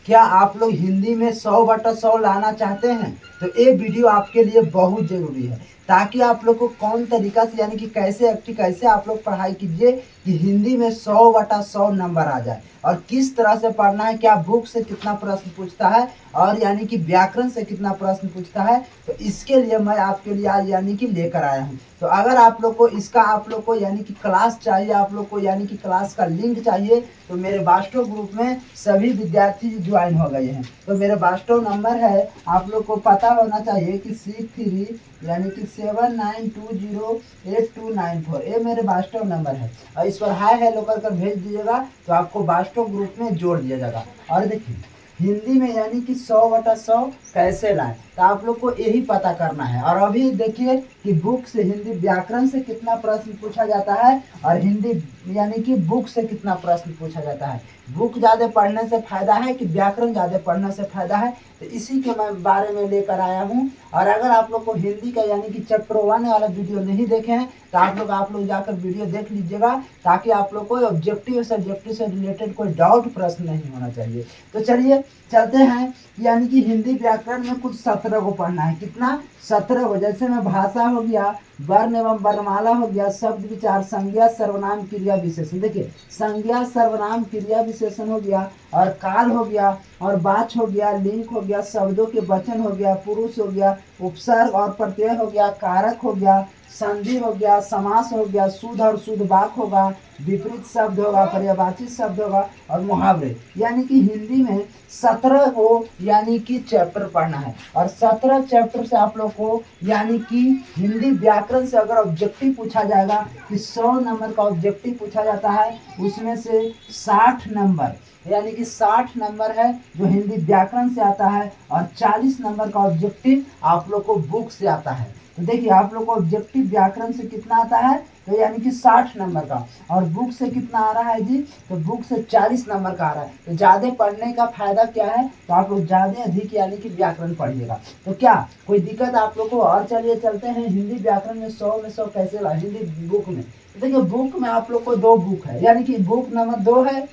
क्या आप लोग हिंदी में 100/100 लाना चाहते हैं? तो ये वीडियो आपके लिए बहुत ज़रूरी है, ताकि आप लोग को कौन तरीका से यानी कि कैसे आप लोग पढ़ाई कीजिए कि हिंदी में 100/100 नंबर आ जाए। और किस तरह से पढ़ना है, क्या बुक से कितना प्रश्न पूछता है और यानी कि व्याकरण से कितना प्रश्न पूछता है, तो इसके लिए मैं आपके लिए आज यानी कि लेकर आया हूँ। तो अगर आप लोग को इसका आप लोग को यानी कि क्लास चाहिए, आप लोग को यानी कि क्लास का लिंक चाहिए, तो मेरे वाट्सएप ग्रुप में सभी विद्यार्थी ज्वाइन हो गए हैं। तो मेरे वाट्सएप नंबर है, आप लोग को पता होना चाहिए कि 63 यानी कि 79208294, ये मेरे वाट्सएप नंबर है। और इस पर हाय हेलो कर भेज दीजिएगा, तो आपको वाट्सएप ग्रुप में जोड़ दिया जाएगा। और देखिए हिंदी में यानी कि 100/100 कैसे लाएं, तो आप लोग को यही पता करना है। और अभी देखिए कि बुक से हिंदी व्याकरण से कितना प्रश्न पूछा जाता है और हिंदी यानी कि बुक से कितना प्रश्न पूछा जाता है। बुक ज़्यादा पढ़ने से फायदा है कि व्याकरण ज़्यादा पढ़ने से फायदा है, तो इसी के मैं बारे में लेकर आया हूँ। और अगर आप लोग को हिंदी का यानी कि चैप्टर 1 वाला वीडियो नहीं देखे हैं, तो आप लोग जाकर वीडियो देख लीजिएगा, ताकि आप लोग को ऑब्जेक्टिव सब्जेक्टिव से रिलेटेड कोई डाउट प्रश्न नहीं होना चाहिए। तो चलिए चलते हैं, यानी कि हिंदी व्याकरण में कुछ 17 को पढ़ना है। कितना? 17 को। जैसे में भाषा हो गया, वर्ण एवं वर्णमाला हो गया, शब्द विचार, संज्ञा सर्वनाम क्रिया विशेषण। देखिए संज्ञा सर्वनाम क्रिया विशेषण हो गया, और काल हो गया, और वाच हो गया, लिंग हो गया, शब्दों के वचन हो गया, पुरुष हो गया, उपसर्ग और प्रत्यय हो गया, कारक हो गया, संधि हो गया, समास हो गया, शुद्ध और शुद्ध वाक होगा, विपरीत शब्द होगा, पर्यायवाची शब्द होगा, और मुहावरे। यानी कि हिंदी में 17 को यानी कि चैप्टर पढ़ना है। और 17 चैप्टर से आप लोग को यानी कि हिंदी व्याकरण से अगर ऑब्जेक्टिव पूछा जाएगा कि 100 नंबर का ऑब्जेक्टिव पूछा जाता है, उसमें से 60 नंबर यानी कि 60 नंबर है जो हिंदी व्याकरण से आता है, और 40 नंबर का ऑब्जेक्टिव आप लोग को बुक से आता है। तो देखिए आप लोग को ऑब्जेक्टिव व्याकरण से कितना आता है, तो यानी कि 60 नंबर का, और बुक से कितना आ रहा है जी, तो बुक से 40 नंबर का आ रहा है। तो ज़्यादा पढ़ने का फायदा क्या है, तो आप लोग ज़्यादा अधिक यानी कि व्याकरण पढ़िएगा। तो क्या कोई दिक्कत आप लोग को? और चलिए चलते हैं हिंदी व्याकरण में 100 में 100 कैसे ला हिंदी बुक में। तो देखिए बुक में आप लोग को 2 बुक है, यानी कि बुक नंबर 2 है,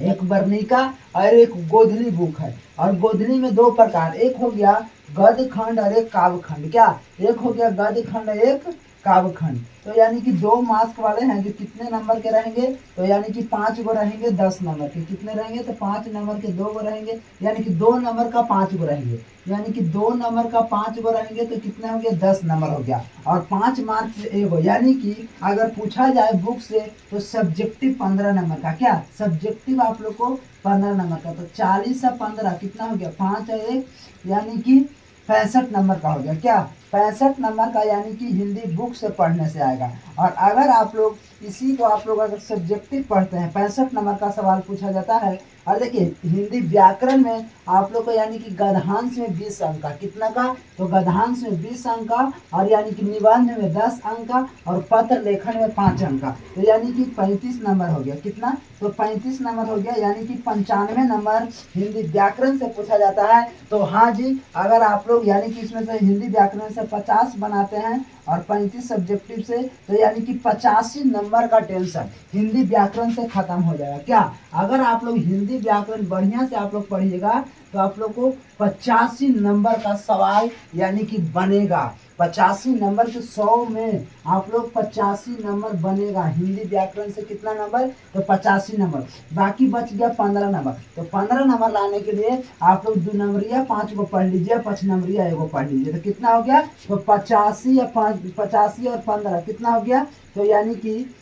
एक वर्णिका और एक गोधनी बुक है। और गोधनी में 2 प्रकार, एक हो गया गद्य खंड और एक काव्य खंड। क्या? एक हो गया गद्य खंड, एक काव्य खंड। तो यानी कि 2 मार्क्स वाले हैं जो कितने नंबर के रहेंगे, तो यानी कि 5 गो रहेंगे 10 नंबर के। कितने रहेंगे, तो 5 नंबर के 2 गो रहेंगे, यानी कि 2 नंबर का 5 गो रहेंगे, यानी कि 2 नंबर का 5 गो रहेंगे, तो कितने हो गए, 10 नंबर हो गया। और 5 मार्क्स से एगो, यानी कि अगर पूछा जाए बुक से तो सब्जेक्टिव 15 नंबर का। क्या? सब्जेक्टिव आप लोग को 15 नंबर का। तो 40 से 15 कितना हो गया, 5 और 1, यानी कि 65 नंबर का हो गया। क्या? 65 नंबर का, यानी कि हिंदी बुक से पढ़ने से आएगा। और अगर आप लोग इसी को आप लोग अगर सब्जेक्टिव पढ़ते हैं, 65 नंबर का सवाल पूछा जाता है। और देखिए हिंदी व्याकरण में आप लोग को यानी कि गद्यांश में 20 अंक का। कितना का? तो गद्यांश में 20 अंक का, और यानी कि निबंध में 10 अंक का, और पत्र लेखन में 5 अंक का। तो यानी कि 35 नंबर हो गया। कितना? तो 35 नंबर हो गया, यानी कि 95 नंबर हिंदी व्याकरण से पूछा जाता है। तो हाँ जी, अगर आप लोग यानी कि इसमें से हिंदी व्याकरण से 50 बनाते हैं और 35 सब्जेक्टिव से, तो यानी कि 85 नंबर का टेंशन हिंदी व्याकरण से खत्म हो जाएगा। क्या? अगर आप लोग हिंदी व्याकरण बढ़िया से आप लोग पढ़िएगा, तो आप लोग को 85 नंबर का सवाल यानी कि बनेगा। 85 नंबर के 100 में आप लोग 85 नंबर बनेगा। हिंदी व्याकरण से कितना नंबर, तो 85 नंबर। बाकी बच गया 15 नंबर। तो 15 नंबर लाने के लिए आप लोग 2 नंबरिया 5 को पढ़ लीजिए, 5 नंबरिया एगो पढ़ लीजिए। तो कितना हो गया, तो 85 या 5, 85 और 15 कितना हो गया, तो यानी कि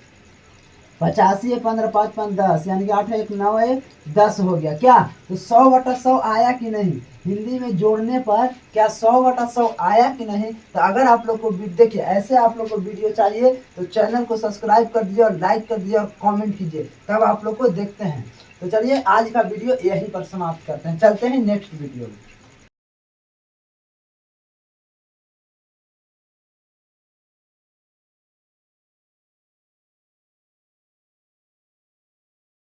85 या 15, 5 5 10, यानी कि 8 1 9 1 10 हो गया। क्या? तो 100/100 आया कि नहीं, हिंदी में जोड़ने पर क्या 100/100 आया कि नहीं? तो अगर आप लोग को देखिए ऐसे आप लोग को वीडियो चाहिए, तो चैनल को सब्सक्राइब कर दीजिए और लाइक कर दीजिए और कमेंट कीजिए, तब आप लोग को देखते हैं। तो चलिए आज का वीडियो यहीं पर समाप्त करते हैं, चलते हैं नेक्स्ट वीडियो में।